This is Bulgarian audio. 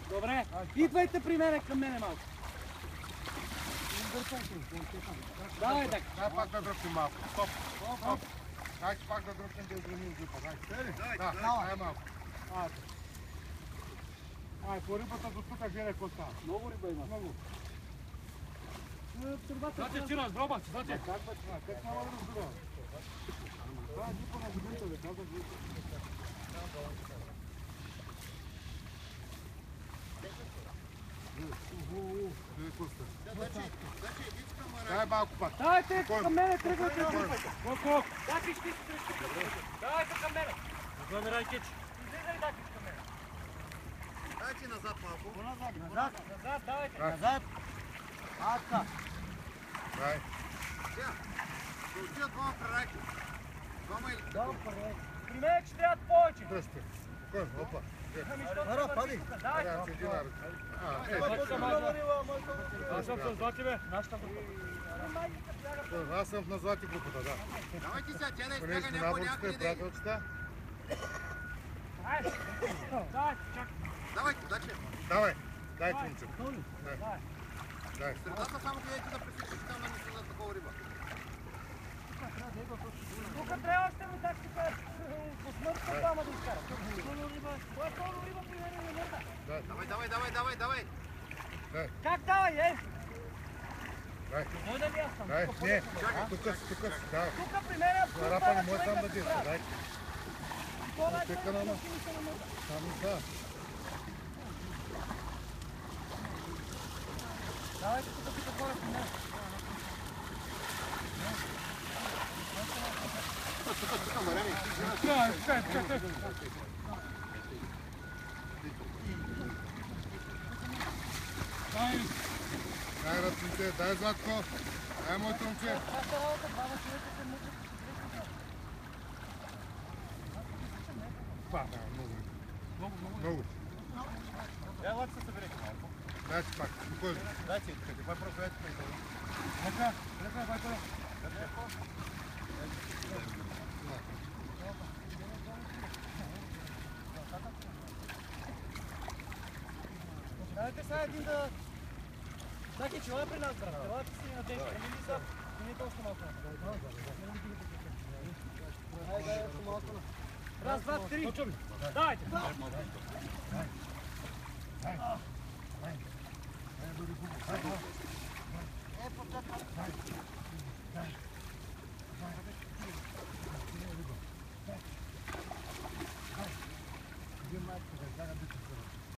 Добре, идвайте при мене, към мене малко. Давай така. Дай пак да дръпнем малко. Стоп. Стоп. Дай пак да дръпнем да изравним джипа. Дай малко. По рибата до тук гледай какво става. Много риба има. Много. Зате си разброба, зате. Как няма да разбира? Това е джипа на годината, бе. Казах ви. Дай малко пак. Давайте към мене, тръгвайте да тръгвайте. Колко? Дакич, ти си тръгвайте. Давайте към мене. Излъми Райкич. Излизай, Дакич, към мене. Дайте назад малко. Назад, давайте. Назад. Атка. Дай. Сега, да отидат двама при Райки. Двама или? При мен ще трябва повече. Дръжте. Спокойно, опа. Ара, пади. Давайте. Аз съм с злати, бе. Аз съм на злати групата, да. Давайте сега, тя да Понеже изтяга някой някъде да... приятелчета. Давайте, даче. Давай, дай момче. Дай. Средата само гледайте да пресичате там да не се за такова риба. Тук трябва още му так тук по смъртта двама да изкара. Това е пълно риба при мен не мърда. Давай. Как давай, е? Дай. Мой да ми аз съм. Дай, не, тук си, давай. Тук при мен е Рапа не може там да действа, дай. Това е Тека на нас. Само да. Давайте тук си какво при мен. Дай ръците, дай Златко. Дай моето момче. Много. Ела се съберете малко. Дай си пак, спокойно. Дайте, това е просто ето приятел. Нека, байко. Дайте сега един да... Даки, че е при нас, брат. Елате си на ден. Не е толкова малко. Раз, два, три. Давайте.